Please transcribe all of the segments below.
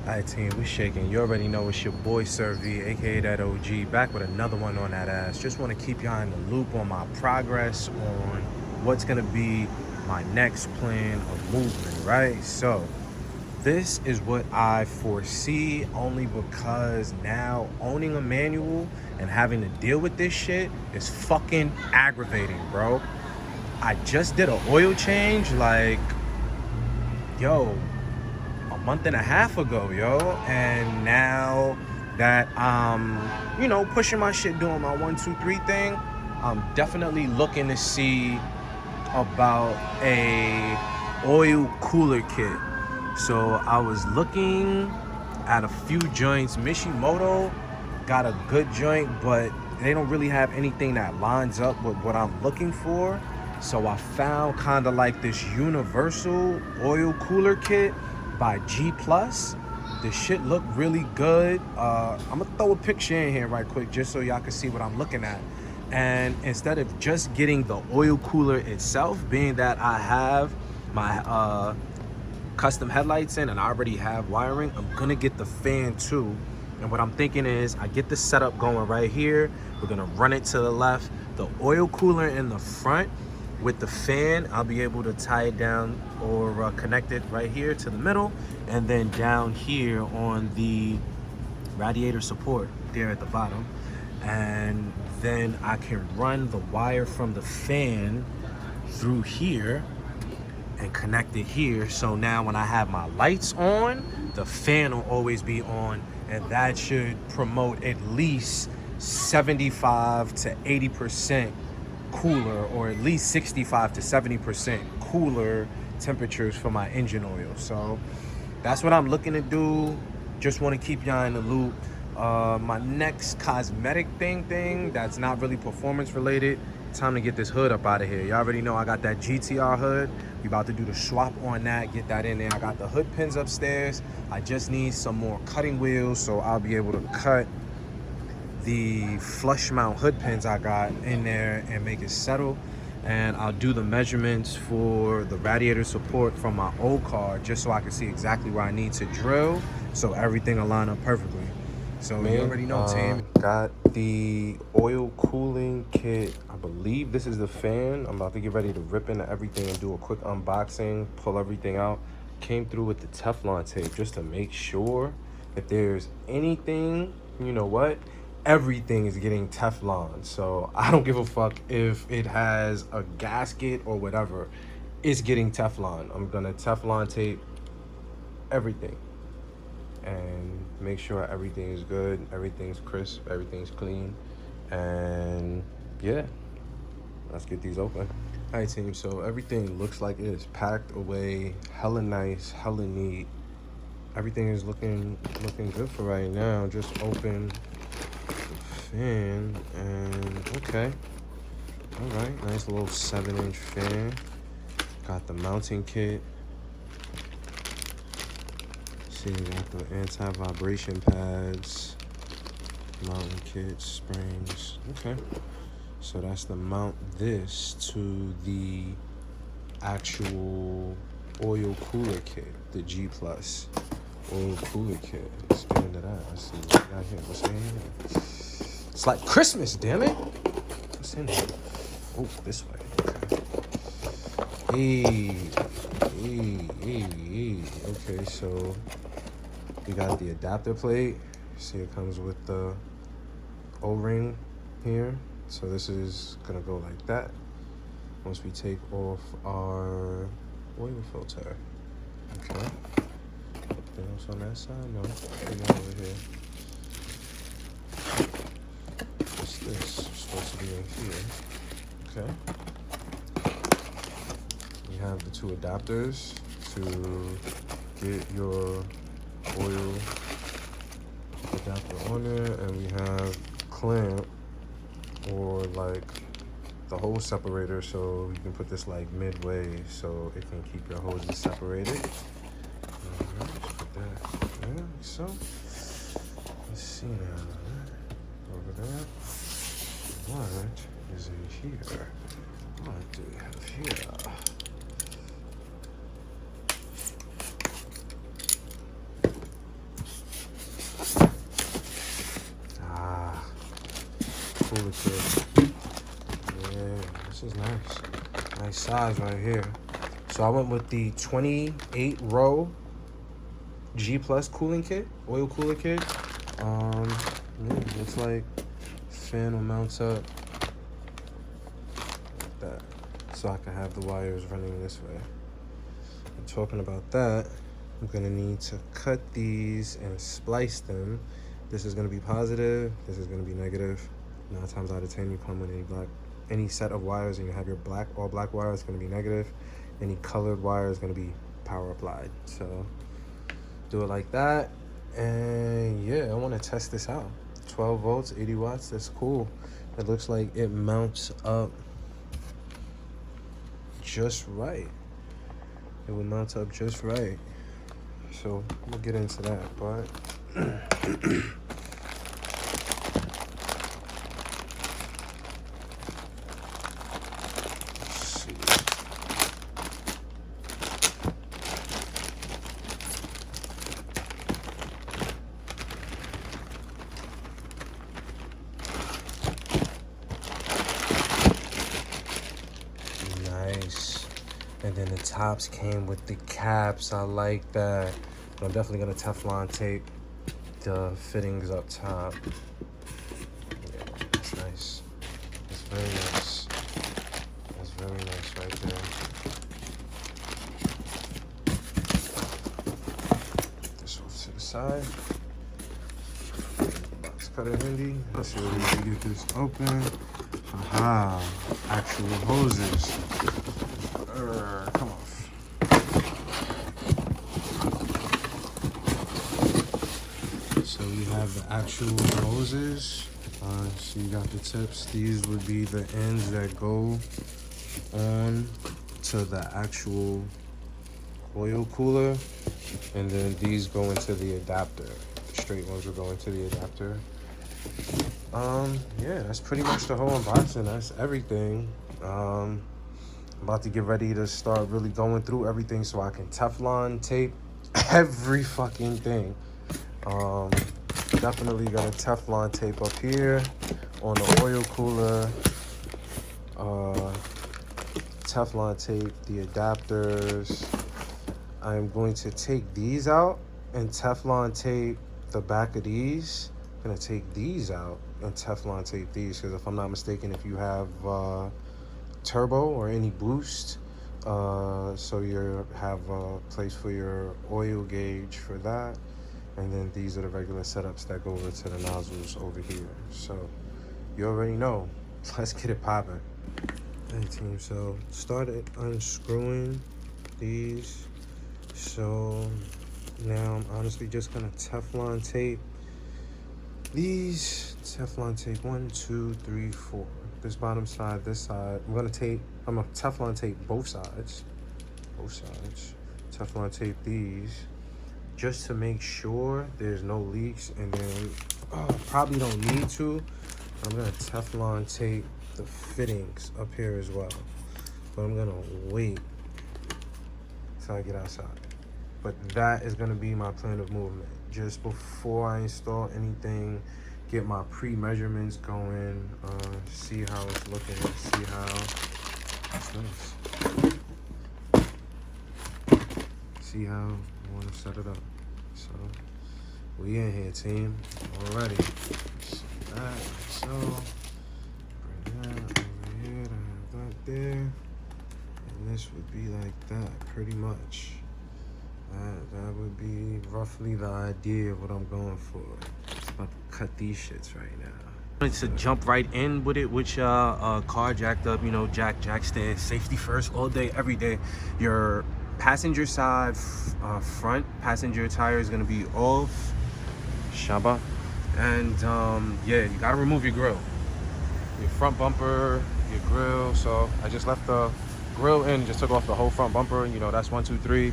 Alright team, we shaking. You already know it's your boy Sir V, aka that OG, back with another one on that ass. Just want to keep y'all in the loop on my progress on what's gonna be my next plan of movement, right? So this is what I foresee only because now owning a manual and having to deal with this shit is fucking aggravating, bro. I just did an oil change like, yo, a month and a half ago, yo, and now that pushing my shit, doing my 1 2 3 thing, I'm definitely looking to see about a oil cooler kit. So I was looking at a few joints. Mishimoto got a good joint, but they don't really have anything that lines up with what I'm looking for. So I found kind of like this universal oil cooler kit by G Plus. The shit looked really good. I'm gonna throw a picture in here right quick just so y'all can see what I'm looking at. And instead of just getting the oil cooler itself, being that I have my custom headlights in and I already have wiring, I'm gonna get the fan too. And what I'm thinking is I get the setup going right here. We're gonna run it to the left, the oil cooler in the front. With the fan, I'll be able to tie it down or connect it right here to the middle, and then down here on the radiator support there at the bottom. And then I can run the wire from the fan through here and connect it here. So now when I have my lights on, the fan will always be on, and that should promote at least 75 to 80% cooler, or at least 65 to 70% cooler temperatures for my engine oil. So that's what I'm looking to do. Just want to keep y'all in the loop. My next cosmetic thing that's not really performance related, time to get this hood up out of here. You already know I got that GTR hood. We about to do the swap on that, get that in there. I got the hood pins upstairs. I just need some more cutting wheels so I'll be able to cut the flush mount hood pins I got in there and make it settle. And I'll do the measurements for the radiator support from my old car just so I can see exactly where I need to drill so everything will line up perfectly. So you already know, team. Got the oil cooling kit. I believe this is the fan. I'm about to get ready to rip into everything and do a quick unboxing, pull everything out. Came through with the Teflon tape just to make sure if there's anything, you know what? Everything is getting Teflon, so I don't give a fuck if it has a gasket or whatever. It's getting Teflon. I'm gonna Teflon tape everything and make sure everything is good, everything's crisp, everything's clean. And yeah, let's get these open. All right, team, so everything looks like it is packed away, hella nice, hella neat. Everything is looking good for right now. Just open fan, and okay, all right, nice little 7-inch fan. Got the mounting kit. See, we got the anti-vibration pads, mounting kit, springs. Okay, so that's to mount this to the actual oil cooler kit, the G Plus oil cooler kit. Let's get into that. Let's see what we got here. What's in here? It's like Christmas, damn it. What's in here? Oh, this way. Okay. Hey. Okay, so we got the adapter plate. See, it comes with the O-ring here. So this is gonna go like that once we take off our oil filter. Okay. Anything else on that side? No. Come over here. What's this? It's supposed to be in here. Okay. You have the two adapters to get your oil adapter on there, and we have clamp or like the hose separator, so you can put this like midway so it can keep your hoses separated. Alright, let's put that there, like so. Let's see now. Over there. What is in here? What do we have here? kit. Yeah, this is nice. Nice size right here. So I went with the 28 row G Plus cooling kit, oil cooler kit. Yeah, looks like fan will mount up like that, so I can have the wires running this way. And talking about that, I'm gonna need to cut these and splice them. This is gonna be positive, this is gonna be negative. 9 times out of 10, you come with any set of wires and you have your all black wire, it's gonna be negative. Any colored wire is gonna be power applied. So do it like that. And yeah, I wanna test this out. 12 volts, 80 watts, that's cool. It looks like it mounts up just right. It would mount up just right. So we'll get into that, but nice. And then the tops came with the caps. I like that. But I'm definitely gonna Teflon tape the fittings up top. Yeah, that's nice. That's very nice. That's very nice right there. This off to the side. Box cutter handy. Let's see what we can get this open. Aha, actual hoses. Come off. So we have the actual hoses. So you got the tips. These would be the ends that go on to the actual oil cooler. And then these go into the adapter. The straight ones will go into the adapter. Yeah, that's pretty much the whole unboxing. That's everything. I'm about to get ready to start really going through everything so I can Teflon tape every fucking thing. Definitely gonna Teflon tape up here on the oil cooler. Teflon tape the adapters. I'm going to take these out and Teflon tape the back of these. I'm gonna take these out and Teflon tape these, because if I'm not mistaken, if you have turbo or any boost, so you have a place for your oil gauge for that, and then these are the regular setups that go over to the nozzles over here. So you already know. Let's get it popping. Hey team, so started unscrewing these. So now I'm honestly just gonna Teflon tape these. Teflon tape 1, 2, 3, 4. This bottom side, this side. I'm gonna Teflon tape both sides. Teflon tape these just to make sure there's no leaks, and then probably don't need to. I'm gonna Teflon tape the fittings up here as well. But I'm gonna wait till I get outside. But that is gonna be my plan of movement. Just before I install anything, get my pre-measurements going, see how it's looking, see how it's nice. See how I want to set it up. So we in here, team, already. So that, so bring that over here to have that there, and this would be like that, pretty much. That would be roughly the idea of what I'm going for. About to cut these shits right now. I wanted to jump right in with it with your car jacked up, you know, jack stand, safety first, all day, every day. Your passenger side front passenger tire is gonna be off. Shaba. And yeah, you gotta remove your grill. Your front bumper, your grill. So I just left the grill in, just took off the whole front bumper. You know, that's 1, 2, 3.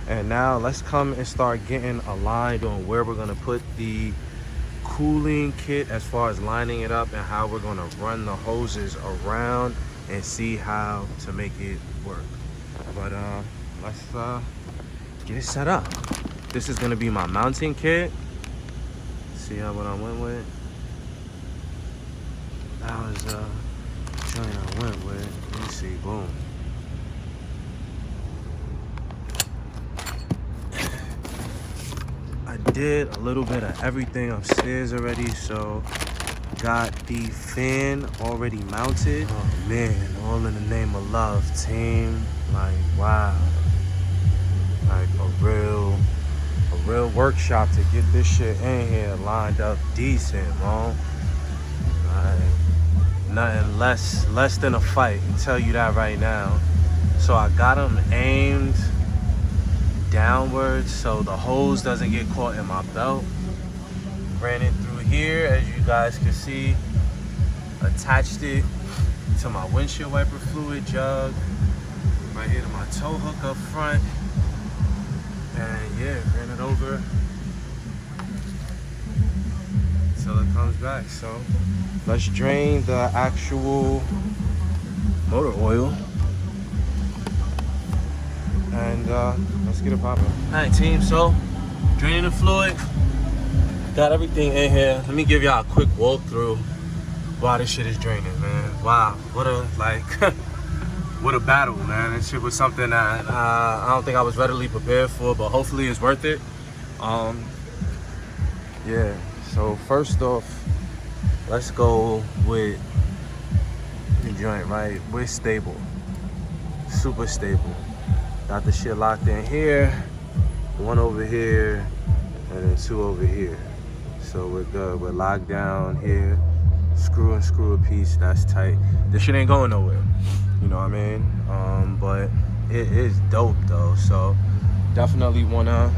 And now let's come and start getting aligned on where we're gonna put the cooling kit, as far as lining it up and how we're gonna run the hoses around and see how to make it work. But let's get it set up. This is gonna be my mounting kit. See how what I went with. That was joint I went with. Let me see, boom. I did a little bit of everything upstairs already, so got the fan already mounted. Oh man, all in the name of love, team. Like, wow. Like a real workshop to get this shit in here lined up decent, bro. Like, nothing less than a fight, I can tell you that right now. So I got them aimed downwards so the hose doesn't get caught in my belt. Ran it through here, as you guys can see. Attached it to my windshield wiper fluid jug. Right here to my tow hook up front. And yeah, ran it over until it comes back. So let's drain the actual motor oil. And let's get it popping. All right, team, so draining the fluid. Got everything in here. Let me give y'all a quick walkthrough while this shit is draining, man. Wow, what a, like, what a battle, man. This shit was something that I don't think I was readily prepared for, but hopefully it's worth it. Yeah, so first off, let's go with the joint, right? We're stable, super stable. Got the shit locked in here, one over here, and then two over here. So we're good, we're locked down here. Screw and screw a piece, that's tight. This shit ain't going nowhere, you know what I mean? But it is dope though, so definitely wanna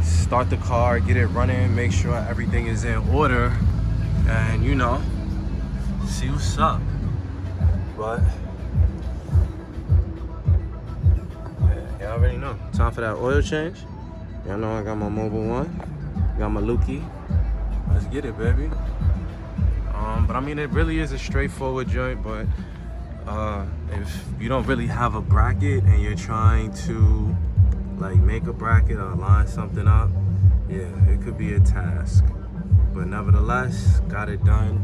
start the car, get it running, make sure everything is in order, and you know, see what's up. But yeah, y'all already know. Time for that oil change. Y'all know I got my Mobile One, got my Lukey. Let's get it, baby. But I mean, it really is a straightforward joint, but if you don't really have a bracket and you're trying to like make a bracket or line something up, yeah, it could be a task. But nevertheless, got it done.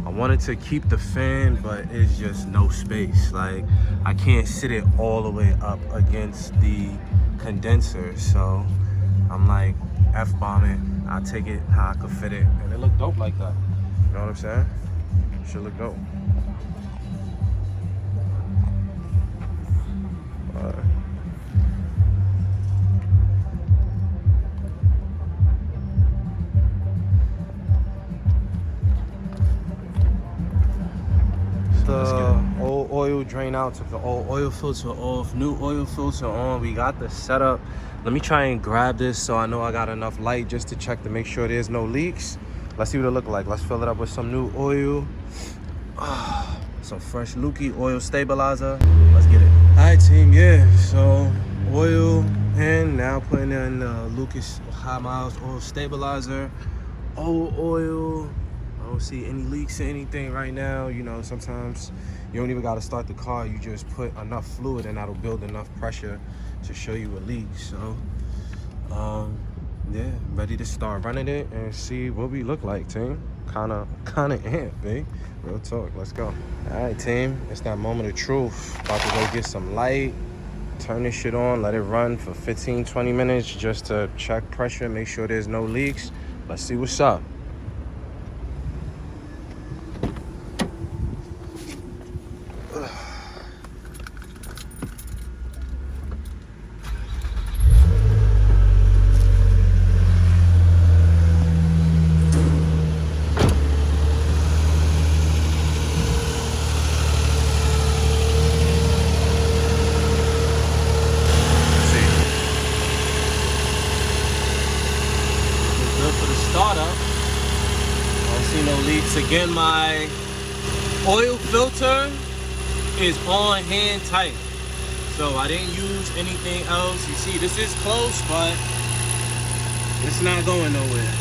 I wanted to keep the fan, but it's just no space. Like, I can't sit it all the way up against the condenser, so I'm like, F-bomb it. I'll take it how I could fit it, and it looked dope like that. You know what I'm saying? Should look dope. The old oil drain out, took the old oil filter off, new oil filter on. We got the setup. Let me try and grab this so I know I got enough light just to check to make sure there's no leaks. Let's see what it look like. Let's fill it up with some new oil. Some fresh Lukey oil stabilizer. Let's get it. All right, team, yeah. So oil in, now putting in Lukey high miles oil stabilizer. Old oil. I don't see any leaks or anything right now. You know, sometimes you don't even got to start the car. You just put enough fluid and that'll build enough pressure to show you a leak. So yeah, ready to start running it and see what we look like, team. Kind of amped, eh? Real talk, let's go. All right, team, it's that moment of truth. About to go get some light, turn this shit on, let it run for 15-20 minutes just to check pressure, make sure there's no leaks. Let's see what's up. Again, my oil filter is on hand tight, so I didn't use anything else. You see, this is close, but it's not going nowhere.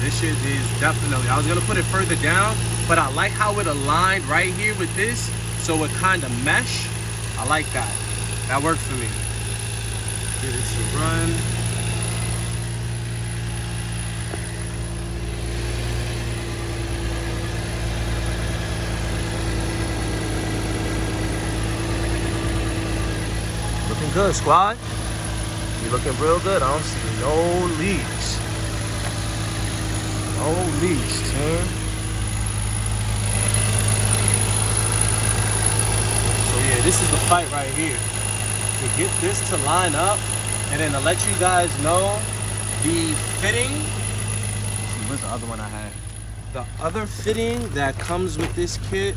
This shit is definitely, I was gonna put it further down, but I like how it aligned right here with this, so it kind of mesh. I like that. That worked for me. Get it to run. good, squad. You looking real good. I don't see no leaks. No leaks, team. So yeah, this is the fight right here. To get this to line up, and then to let you guys know the fitting. Where's the other one I had? The other fitting that comes with this kit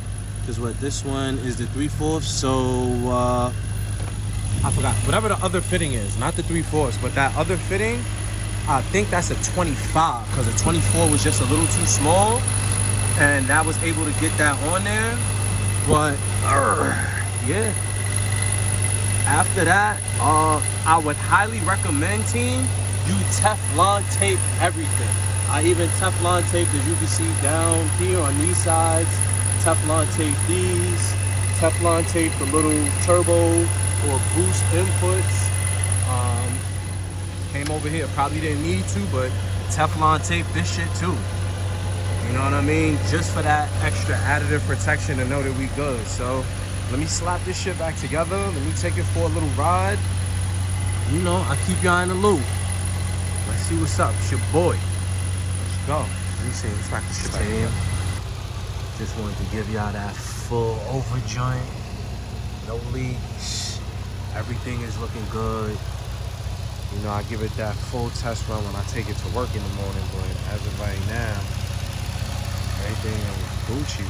is what this one is, the 3/4. So I forgot whatever the other fitting is, not the 3/4, but that other fitting. I think that's a 25 because the 24 was just a little too small, and that was able to get that on there. But yeah. After that, I would highly recommend, team, you Teflon tape everything. I even Teflon tape, as you can see down here on these sides. Teflon tape these. Teflon tape the little turbo or boost inputs. Came over here, probably didn't need to, but Teflon tape this shit too. You know what I mean? Just for that extra additive protection to know that we good. So let me slap this shit back together. Let me take it for a little ride. You know, I keep y'all in the loop. Let's see what's up. It's your boy. Let's go. Let me see. Let's rock this shit back together. Just wanted to give y'all that full over joint. No leaks. Everything is looking good. You know, I give it that full test run when I take it to work in the morning, but as of right now, everything is Gucci.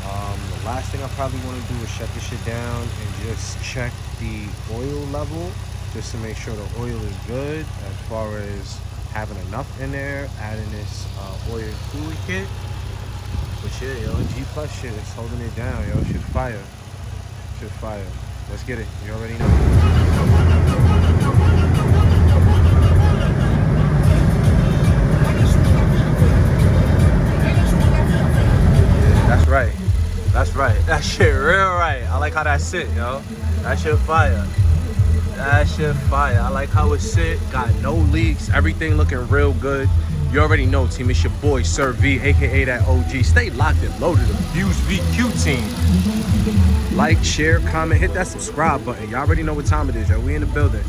The last thing I probably want to do is shut this shit down and just check the oil level, just to make sure the oil is good as far as having enough in there, adding this oil cooling kit. But yeah, yo, G Plus shit is holding it down, yo. Shit fire. Shit fire. Let's get it. You already know. That's right. That's right. That shit real right. I like how that sit, yo. That shit fire. That shit fire. I like how it sit. Got no leaks. Everything looking real good. You already know, team. It's your boy, Sir V, aka that OG. Stay locked and loaded. The Views VQ team. Like, share, comment, hit that subscribe button. Y'all already know what time it is, yo. We in the building.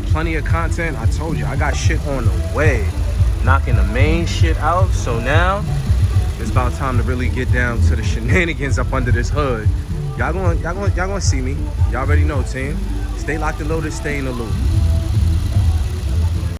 Plenty of content. I told you, I got shit on the way. Knocking the main shit out. So now it's about time to really get down to the shenanigans up under this hood. Y'all gonna see me. Y'all already know, team. Stay locked and loaded, stay in the loop.